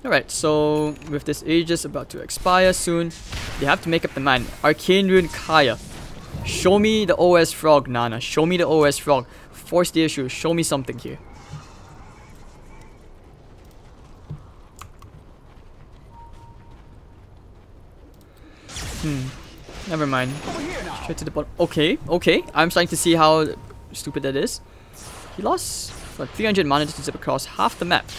Alright, so with this Aegis about to expire soon, they have to make up the mind. Arcane Rune Kaya. Show me the OS Frog, Nana. Show me the OS Frog. Force the issue. Show me something here. Never mind. Straight to the bottom. Okay, okay. I'm starting to see how stupid that is. He lost what, 300 mana to zip across half the map.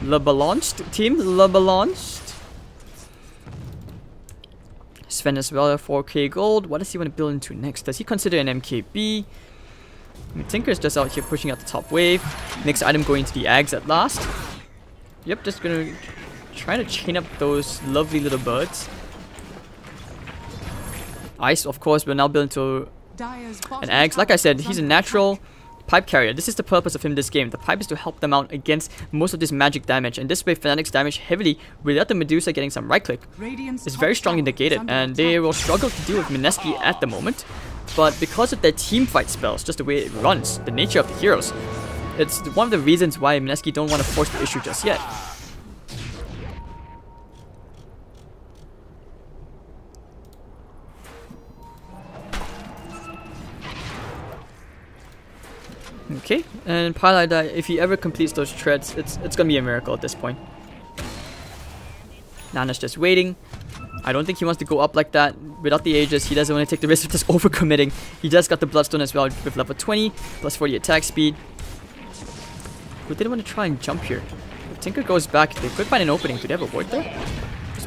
Le Balanced team. Le Balanced. Sven as well, 4k gold. What does he want to build into next? Does he consider an MKB? I mean, Tinker's just out here pushing out the top wave. Next item going to the Ags at last. Yep, just gonna Trying to chain up those lovely little birds. Ice, of course, will now build into Dire's an bottom eggs. Like tower I said, is he's a under natural attack. pipe carrier. This is the purpose of him this game. The pipe is to help them out against most of this magic damage. And this way, Fnatic's damage heavily without the Medusa getting some right click. Radiant's It's top very strongly tower is negated, under and they attack. will struggle to deal with Mineski at the moment. But because of their team fight spells, just the way it runs, the nature of the heroes, it's one of the reasons why Mineski don't want to force the issue just yet. Okay, and Palada, if he ever completes those treads, it's gonna be a miracle at this point. Nana's just waiting. I don't think he wants to go up like that without the Aegis. He doesn't want to take the risk of just overcommitting. He just got the Bloodstone as well with level 20, plus 40 attack speed. But they didn't want to try and jump here. If Tinker goes back, they could find an opening. Do they have a ward there?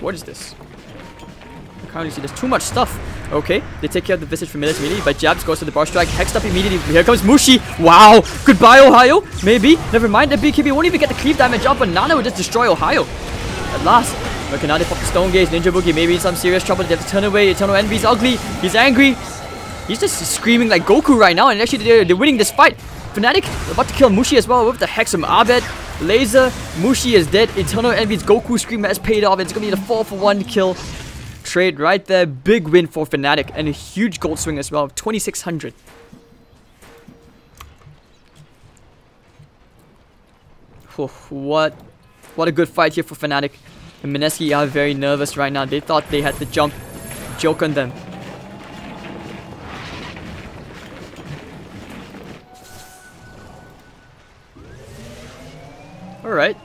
What is this? I can't really see. There's too much stuff. Okay, they take care of the Visage from Milis immediately, but Jabs goes to the bar strike, hexed up immediately. Here comes Mushi. Wow! Goodbye, Ohio. Maybe. Never mind. The BKB won't even get the creep damage up, but Nana will just destroy Ohio. At last. Okay, now they pop the Stone Gaze. Ninja Boogie maybe in some serious trouble. They have to turn away. Eternal Envy's ugly. He's angry. He's just screaming like Goku right now, and actually they're winning this fight. Fnatic about to kill Mushi as well with the Hex from Abed. Laser. Mushi is dead. Eternal Envy's Goku scream has paid off. It's going to be the 4-for-1 kill. Trade right there. Big win for Fnatic and a huge gold swing as well of 2600. What a good fight here for Fnatic. And Mineski are very nervous right now. They thought they had the jump joke on them. Alright.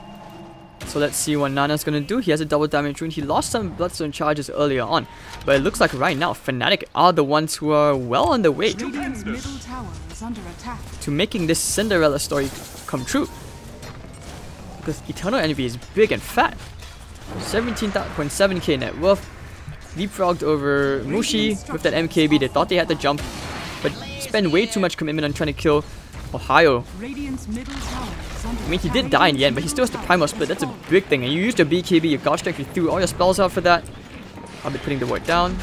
So let's see what Nana's gonna do. He has a double damage rune. He lost some Bloodstone charges earlier on. But it looks like right now, Fnatic are the ones who are well on their way Radiant's middle tower is under attack. to making this Cinderella story come true. Because Eternal Envy is big and fat. 17.7k net worth. Leapfrogged over Mushi with that MKB. They thought they had the jump, but spend way too much commitment on trying to kill Ohio. Radiant's middle tower is under I mean, he did die in the end, but he still has the Primal Split. That's a big thing. And you used your BKB, your God Strike, you threw all your spells out for that. I'll be putting the ward down.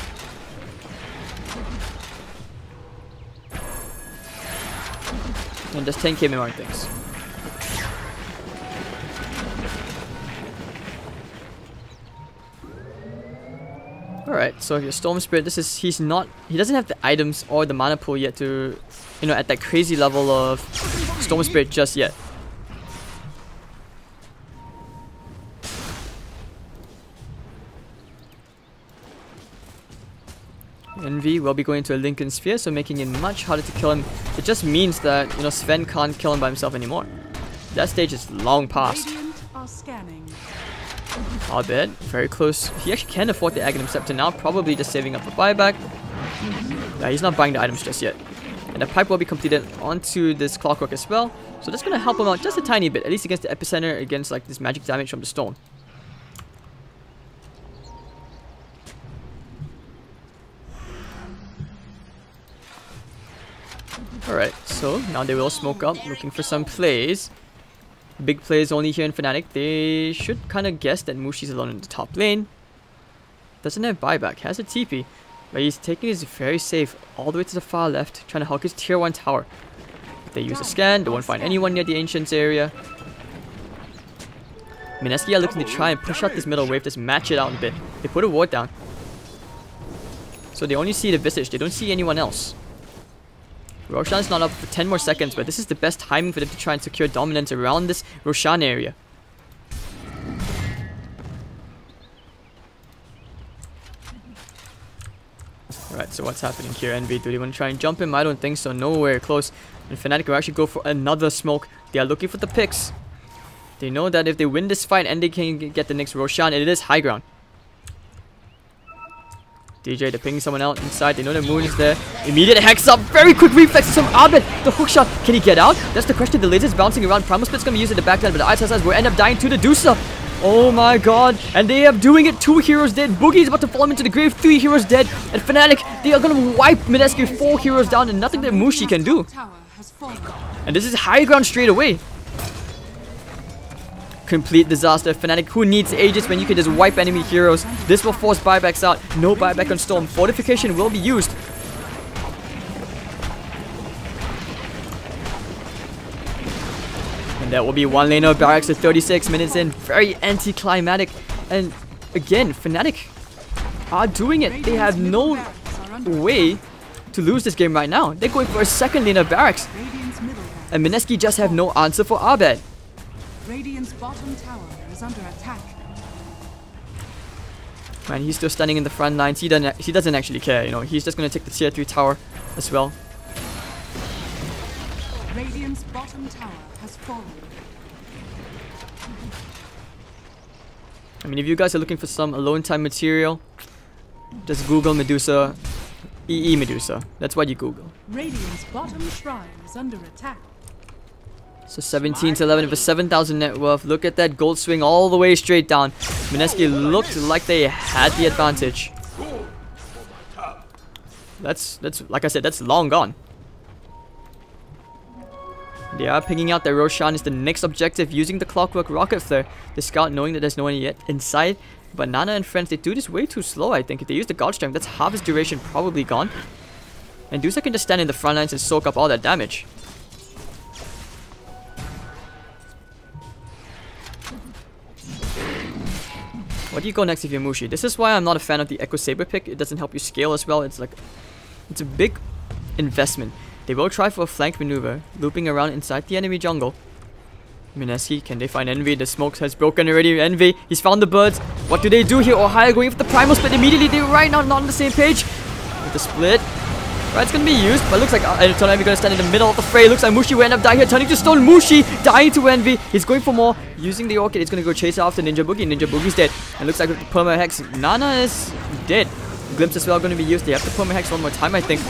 And just 10k memory things. Alright, so your Storm Spirit, he doesn't have the items or the mana pool yet to, at that crazy level of Storm Spirit just yet. Envy will be going to a Lincoln Sphere, so making it much harder to kill him. It just means that, Sven can't kill him by himself anymore. That stage is long past. Radiant are scanning. Abed, very close. He actually can afford the Aghanim Scepter now, probably just saving up for buyback. Yeah, he's not buying the items just yet. And the pipe will be completed onto this Clockwork as well. So that's going to help him out just a tiny bit, at least against the Epicenter, against like this magic damage from the Storm. Alright, so now they will smoke up, looking for some plays. Big plays only here in Fnatic. They should kind of guess that Mushi's alone in the top lane. Doesn't have buyback, has a TP. But he's taking his very safe all the way to the far left, trying to hug his tier 1 tower. If they use a scan, they won't find anyone near the Ancients area. Mineski are looking to try and push out this middle wave, just match it out a bit. They put a ward down. So they only see the Visage, they don't see anyone else. Roshan's not up for 10 more seconds, but this is the best timing for them to try and secure dominance around this Roshan area. Alright, so what's happening here, Envy? Do they want to try and jump him? I don't think so. Nowhere close. And Fnatic will actually go for another smoke. They are looking for the picks. They know that if they win this fight and they can get the next Roshan, it is high ground. DJ, they're pinging someone out inside. They know the moon is there. Immediate hex up. Very quick reflexes from Abed. The hook shot. Can he get out? That's the question. The laser's bouncing around. Primal Split's going to be used in the backline, but the Ice will end up dying to the Medusa. Oh my god. And they are doing it. 2 heroes dead. Boogie's about to fall into the grave. 3 heroes dead. And Fnatic, they are going to wipe Mineski with 4 heroes down and nothing that Mushi can do. Tower has fallen. And this is high ground straight away. complete disaster. Fnatic, who needs Aegis when you can just wipe enemy heroes? This will force buybacks out. No buyback on Storm. Fortification will be used. And that will be one laner barracks at 36 minutes in. Very anticlimactic. And again, Fnatic are doing it. They have no way to lose this game right now. They're going for a second laner barracks. And Mineski just have no answer for Abed. Radiant's bottom tower is under attack. Man, he's still standing in the front lines. He doesn't actually care, you know. He's just gonna take the tier 3 tower as well. Radiant's bottom tower has fallen. I mean, if you guys are looking for some alone time material, just Google Medusa, EE Medusa. That's what you Google. Radiant's bottom shrine is under attack. So 17 to 11 for 7,000 net worth. Look at that gold swing all the way straight down. Mineski looked like they had the advantage. That's like I said, that's long gone. They are picking out that Roshan is the next objective using the clockwork rocket flare. The scout knowing that there's no one yet inside. But Nana and friends, they do this way too slow, I think. If they use the God Strength, that's half his duration probably gone. And Dusa can just stand in the front lines and soak up all that damage. What do you go next if you're Mushi? This is why I'm not a fan of the Echo Saber pick. It doesn't help you scale as well. It's a big investment. They will try for a flank maneuver, looping around inside the enemy jungle. Mineski, can they find Envy? The smoke has broken already. Envy, he's found the birds. What do they do here? Ohio going for the primal split immediately. They're right now not on the same page. With the split. Right, it's gonna be used, but looks like Envy gonna stand in the middle of the fray. Looks like Mushi will end up dying here, turning to stone. Mushi dying to Envy. He's going for more. Using the Orchid, he's gonna go chase after Ninja Boogie. Ninja Boogie's dead. And looks like with the Perma Hex, Nana is dead. Glimpse as well gonna be used. They have the Perma Hex one more time, I think.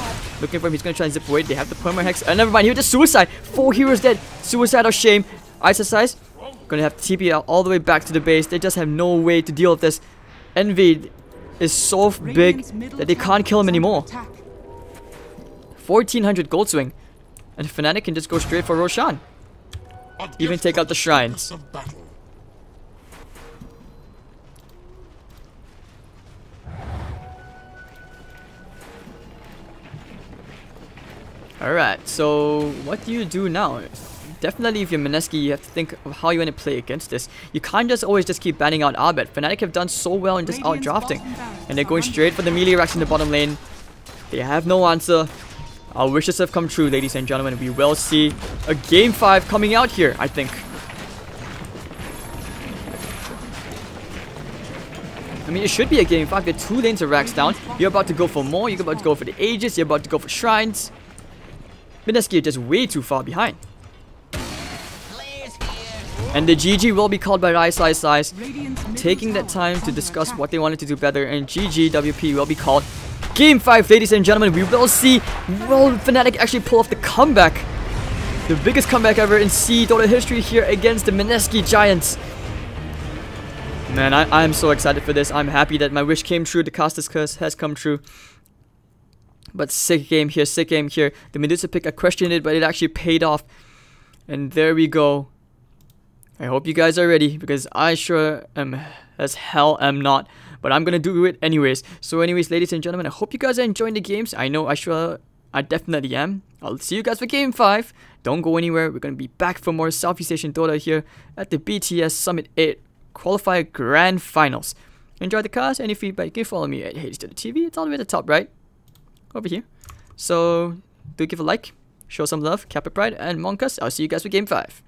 Looking for him, he's gonna try and zip away. They have the Perma Hex. And never mind, here with the Suicide. 4 heroes dead. Suicide or shame. Ice gonna have to TP out all the way back to the base. They just have no way to deal with this. Envy is so big that they can't kill him anymore. 1400 gold swing. And Fnatic can just go straight for Roshan. Even take out the shrines. Alright, so what do you do now? Definitely if you're Mineski, you have to think of how you want to play against this. You can't just always just keep banning out Abed. Fnatic have done so well in just out-drafting. And they're going straight for the melee racks in the bottom lane. They have no answer. Our wishes have come true, ladies and gentlemen. We will see a Game 5 coming out here, I think. I mean, it should be a Game 5. There are 2 lanes of racks down. You're about to go for more. You're about to go for the Aegis. You're about to go for shrines. Mineski are just way too far behind. And the GG will be called by Ice, taking that time to discuss what they wanted to do better. And GGWP will be called. Game 5, ladies and gentlemen. We will see, will Fnatic actually pull off the comeback? The biggest comeback ever in Dota history here against the Mineski Giants. Man, I'm so excited for this. I'm happy that my wish came true. The caster's curse has come true. But sick game here, sick game here. The Medusa pick, I questioned it, but it actually paid off. And there we go. I hope you guys are ready, because I sure am as hell am not. But I'm gonna do it anyways. So anyways, ladies and gentlemen, I hope you guys are enjoying the games. I know I definitely am. I'll see you guys for Game 5. Don't go anywhere. We're gonna be back for more Southeast Asian Dota here at the BTS Summit 8 Qualifier Grand Finals. Enjoy the cast. Any feedback, you can follow me at HadesDotaTV. It's all the way at the top right. Over here. So do give a like, show some love, Kappa Pride, and Monkas. I'll see you guys for Game 5.